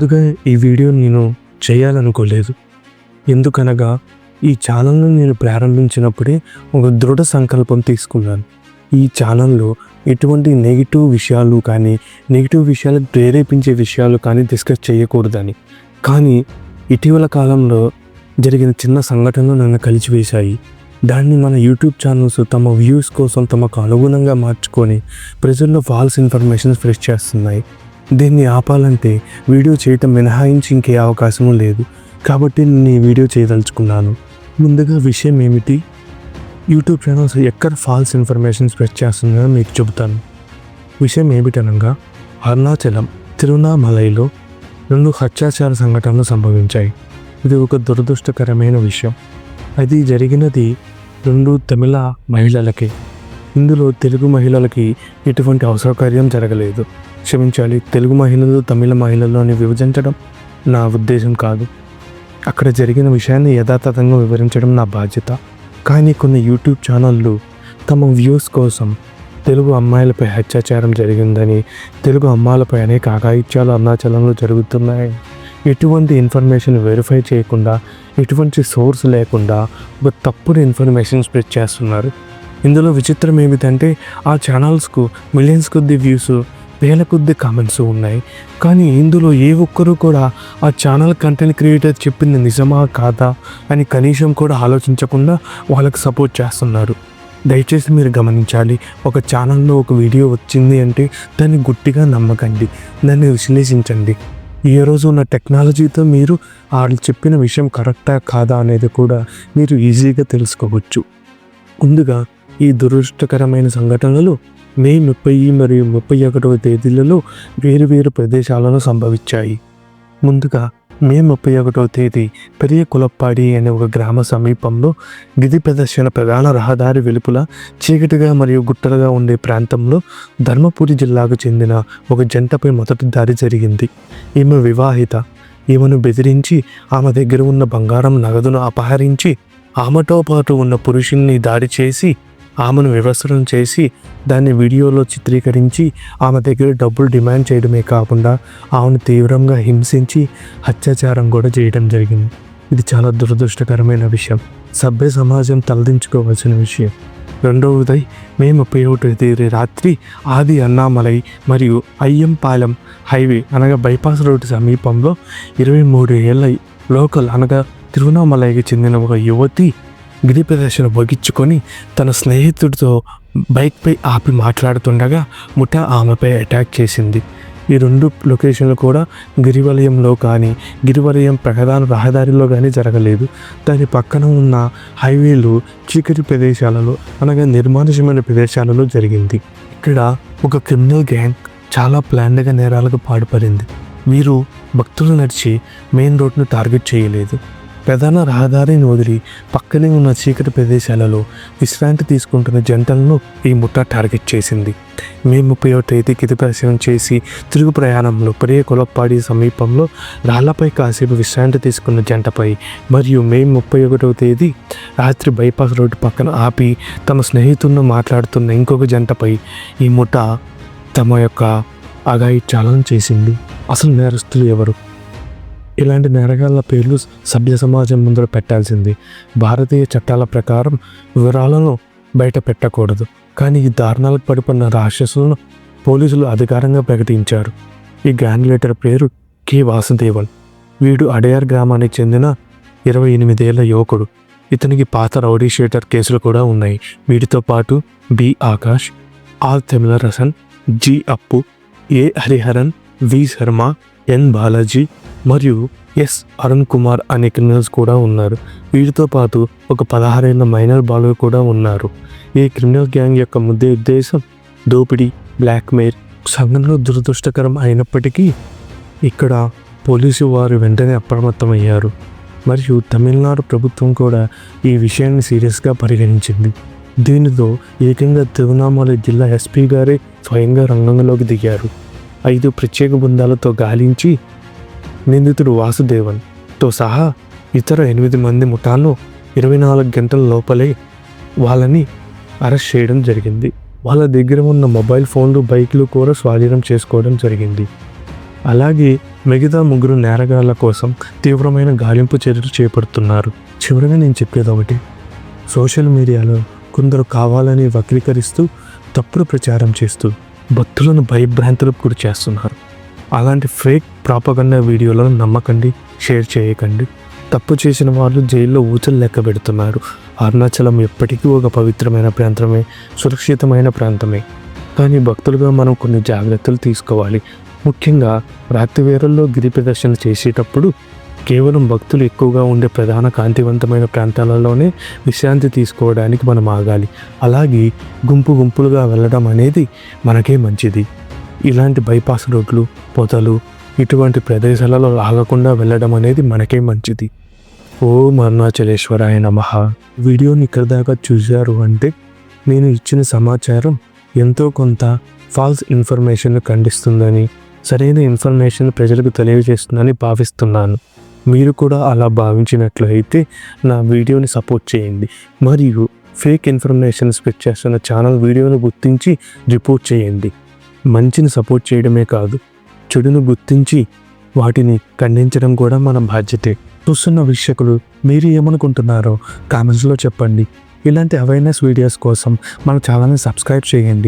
ముందుగా ఈ వీడియో నేను చేయాలనుకోలేదు. ఎందుకనగా ఈ ఛానల్‌ను నేను ప్రారంభించినప్పుడే ఒక దృఢ సంకల్పం తీసుకున్నాను. ఈ ఛానల్‌లో ఎటువంటి నెగెటివ్ విషయాలు కానీ, నెగెటివ్ విషయాలకు ప్రేరేపించే విషయాలు కానీ డిస్కస్ చేయకూడదని. కానీ ఇటీవల కాలంలో జరిగిన చిన్న సంఘటనలు నన్ను కలిచివేశాయి. దాన్ని మన యూట్యూబ్ ఛానల్స్ తమ వ్యూస్ కోసం తమకు అనుగుణంగా మార్చుకొని ప్రజల్లో ఫాల్స్ ఇన్ఫర్మేషన్ స్ప్రెడ్ చేస్తున్నాయి. దీన్ని ఆపాలంటే వీడియో చేయటం మినహాయించి ఇంకే అవకాశము లేదు. కాబట్టి నేను ఈ వీడియో చేయదలుచుకున్నాను. ముందుగా విషయం ఏమిటి, యూట్యూబ్ ఛానల్స్ ఎక్కడ ఫాల్స్ ఇన్ఫర్మేషన్ స్ప్రెడ్ చేస్తున్నాయో మీకు చెబుతాను. విషయం ఏమిటనగా అరుణాచలం తిరువణామలైలో 2 హత్యాచార సంఘటనలు సంభవించాయి. ఇది ఒక దురదృష్టకరమైన విషయం. అది జరిగినది 2 తమిళ మహిళలకే. ఇందులో తెలుగు మహిళలకి ఎటువంటి అసౌకర్యం జరగలేదు. క్షమించాలి, తెలుగు మహిళలు తమిళ మహిళలు అని విభజించడం నా ఉద్దేశం కాదు. అక్కడ జరిగిన విషయాన్ని యథాతథంగా వివరించడం నా బాధ్యత. కానీ కొన్ని యూట్యూబ్ ఛానళ్ళు తమ వ్యూస్ కోసం తెలుగు అమ్మాయిలపై అత్యాచారం జరిగిందని, తెలుగు అమ్మాయిలపై అనేక అఘాయిత్యాలు అరుణాచలంలో జరుగుతున్నాయి, ఎటువంటి ఇన్ఫర్మేషన్ వెరిఫై చేయకుండా, ఎటువంటి సోర్స్ లేకుండా ఒక తప్పుడు ఇన్ఫర్మేషన్ స్ప్రెడ్ చేస్తున్నారు. ఇందులో విచిత్రం ఏమిటంటే ఆ ఛానల్స్కు మిలియన్స్ కొద్ది వ్యూస్, వేల కొద్ది కామెంట్స్ ఉన్నాయి. కానీ ఇందులో ఏ ఒక్కరూ కూడా ఆ ఛానల్ కంటెంట్ క్రియేటర్ చెప్పింది నిజమా కాదా అని కనీసం కూడా ఆలోచించకుండా వాళ్ళకి సపోర్ట్ చేస్తున్నారు. దయచేసి మీరు గమనించాలి, ఒక ఛానల్లో ఒక వీడియో వచ్చింది అంటే దాన్ని గుట్టిగా నమ్మకండి, దాన్ని విశ్లేషించండి. ఏ రోజు ఉన్న టెక్నాలజీతో మీరు వాళ్ళు చెప్పిన విషయం కరెక్టా కాదా అనేది కూడా మీరు ఈజీగా తెలుసుకోవచ్చు. ముందుగా ఈ దురదృష్టకరమైన సంఘటనలు మే 30 మరియు 31వ తేదీలలో వేరు ప్రదేశాలలో సంభవించాయి. ముందుగా మే 31వ తేదీ పెరియ కులప్పాడి అనే ఒక గ్రామ సమీపంలో గిరి ప్రదర్శన ప్రధాన రహదారి వెలుపల చీకటిగా మరియు గుట్టలుగా ఉండే ప్రాంతంలో ధర్మపురి జిల్లాకు చెందిన ఒక జంటపై మొదటి దాడి జరిగింది. ఈమె వివాహిత. ఈమెను బెదిరించి ఆమె దగ్గర ఉన్న బంగారం నగదును అపహరించి ఆమెతో పాటు ఉన్న పురుషుణ్ణి దాడి చేసి ఆమెను వివస్త్రం చేసి దాన్ని వీడియోలో చిత్రీకరించి ఆమె దగ్గర డబ్బులు డిమాండ్ చేయడమే కాకుండా ఆమెను తీవ్రంగా హింసించి అత్యాచారం కూడా చేయడం జరిగింది. ఇది చాలా దురదృష్టకరమైన విషయం, సభ్య సమాజం తలదించుకోవాల్సిన విషయం. రెండవది మే 31వ తేదీ రాత్రి ఆది అన్నామలై మరియు అయ్యంపాలెం హైవే అనగా బైపాస్ రోడ్డు సమీపంలో 23 ఏళ్ళ లోకల్ అనగా తిరువణామలైకి చెందిన ఒక యువతి గిరి ప్రదర్శన ముగించుకొని తన స్నేహితుడితో బైక్పై ఆపి మాట్లాడుతుండగా ముఠా ఆమెపై అటాక్ చేసింది. ఈ 2 లొకేషన్లు కూడా గిరివలయంలో కానీ, గిరివలయం ప్రధాన రహదారిలో కానీ జరగలేదు. దాని పక్కన ఉన్న హైవేలు చీకటి ప్రదేశాలలో అనగా నిర్మానుష్యమైన ప్రదేశాలలో జరిగింది. ఇక్కడ ఒక క్రిమినల్ గ్యాంగ్ చాలా ప్లాన్డ్గా నేరాలకు పాల్పడింది. వీరు భక్తులు నడిచి మెయిన్ రోడ్ను టార్గెట్ చేయలేదు. ప్రధాన రహదారిని వదిలి పక్కనే ఉన్న చీకటి ప్రదేశాలలో విశ్రాంతి తీసుకుంటున్న జంటలను ఈ ముఠా టార్గెట్ చేసింది. మే 30వ తేదీ గిరి ప్రదర్శనం చేసి తిరుగు ప్రయాణంలో పెరియ కులప్పాడి సమీపంలో రాళ్లపై కాసేపు విశ్రాంతి తీసుకున్న జంటపై మరియు మే 31వ తేదీ రాత్రి బైపాస్ రోడ్డు పక్కన ఆపి తమ స్నేహితులను మాట్లాడుతున్న ఇంకొక జంటపై ఈ ముఠా తమ యొక్క అఘాయిత్యాలను చేసింది. అసలు నేరస్తులు ఎవరు? ఇలాంటి నేరగాళ్ల పేర్లు సభ్య సమాజం ముందర పెట్టాల్సింది. భారతీయ చట్టాల ప్రకారం వివరాలను బయట పెట్టకూడదు. కానీ ఈ దారుణాలకు పడిపోయిన రాక్షసులను పోలీసులు అధికారంగా ప్రకటించారు. ఈ గ్యాంగ్ లీడర్ పేరు కె వాసుదేవన్. వీడు అడయార్ గ్రామానికి చెందిన 28 ఏళ్ల యువకుడు. ఇతనికి పాత రౌడీ షీటర్ కేసులు కూడా ఉన్నాయి. వీటితో పాటు బి ఆకాష్, ఆర్ తమిళరసన్, జి అప్పు, ఏ హరిహరన్, వి శర్మ, ఎన్ బాలాజీ మరియు ఎస్ అరుణ్ కుమార్ అనే క్రిమినల్స్ కూడా ఉన్నారు. వీటితో పాటు ఒక 16 ఏళ్ల మైనర్ బాలుడు కూడా ఉన్నారు. ఈ క్రిమినల్ గ్యాంగ్ యొక్క ఉద్దేశం దోపిడీ, బ్లాక్మెయిల్. సంఘటన దురదృష్టకరం అయినప్పటికీ ఇక్కడ పోలీసు వారు వెంటనే అప్రమత్తమయ్యారు మరియు తమిళనాడు ప్రభుత్వం కూడా ఈ విషయాన్ని సీరియస్గా పరిగణించింది. దీనితో ఏకంగా తిరువణామలై జిల్లా ఎస్పీ గారే స్వయంగా రంగంలోకి దిగారు. 5 ప్రత్యేక బృందాలతో గాలించి నిందితుడు వాసుదేవన్తో సహా ఇతర 8 మంది ముఠాను 24 గంటల లోపలే వాళ్ళని అరెస్ట్ చేయడం జరిగింది. వాళ్ళ దగ్గర ఉన్న మొబైల్ ఫోన్లు, బైక్లు కూడా స్వాధీనం చేసుకోవడం జరిగింది. అలాగే మిగతా 3 నేరగాళ్ల కోసం తీవ్రమైన గాలింపు చర్యలు చేపడుతున్నారు. చివరిగా నేను చెప్పేది ఒకటి, సోషల్ మీడియాలో కొందరు కావాలని వక్రీకరిస్తూ తప్పుడు ప్రచారం చేస్తూ భక్తులను భయభ్రాంతులకు గురి చేస్తున్నారు. అలాంటి ఫేక్ ప్రాపగండా వీడియోలను నమ్మకండి, షేర్ చేయకండి. తప్పు చేసిన వాళ్ళు జైల్లో ఊచలు లెక్క పెడుతున్నారు. అరుణాచలం ఎప్పటికీ ఒక పవిత్రమైన ప్రాంతమే, సురక్షితమైన ప్రాంతమే. కానీ భక్తులుగా మనం కొన్ని జాగ్రత్తలు తీసుకోవాలి. ముఖ్యంగా రాత్రి వేళల్లో గిరి ప్రదర్శన చేసేటప్పుడు కేవలం భక్తులు ఎక్కువగా ఉండే ప్రధాన కాంతివంతమైన ప్రాంతాలలోనే విశ్రాంతి తీసుకోవడానికి మనం ఆగాలి. అలాగే గుంపులుగా వెళ్ళడం అనేది మనకే మంచిది. ఇలాంటి బైపాస్ రోడ్లు, పొదలు ఇటువంటి ప్రదేశాలలో ఆగకుండా వెళ్ళడం అనేది మనకే మంచిది. ఓం అరుణాచలేశ్వరాయ నమః. వీడియోని ఇక్కడ దాకా చూశారు అంటే నేను ఇచ్చిన సమాచారం ఎంతో కొంత ఫాల్స్ ఇన్ఫర్మేషన్ ఖండిస్తుందని, సరైన ఇన్ఫర్మేషన్ ప్రజలకు తెలియజేస్తుందని భావిస్తున్నాను. మీరు కూడా అలా భావించినట్లయితే నా వీడియోని సపోర్ట్ చేయండి. మరియు ఫేక్ ఇన్ఫర్మేషన్ స్ప్రెడ్ చేస్తున్న ఛానల్ వీడియోను గుర్తించి రిపోర్ట్ చేయండి. మంచిని సపోర్ట్ చేయడమే కాదు, చెడును గుర్తించి వాటిని ఖండించడం కూడా మన బాధ్యతే. చూస్తున్న వీక్షకులు మీరు ఏమనుకుంటున్నారో కామెంట్స్లో చెప్పండి. ఇలాంటి అవేర్నెస్ వీడియోస్ కోసం మన ఛానల్ని సబ్స్క్రైబ్ చేయండి.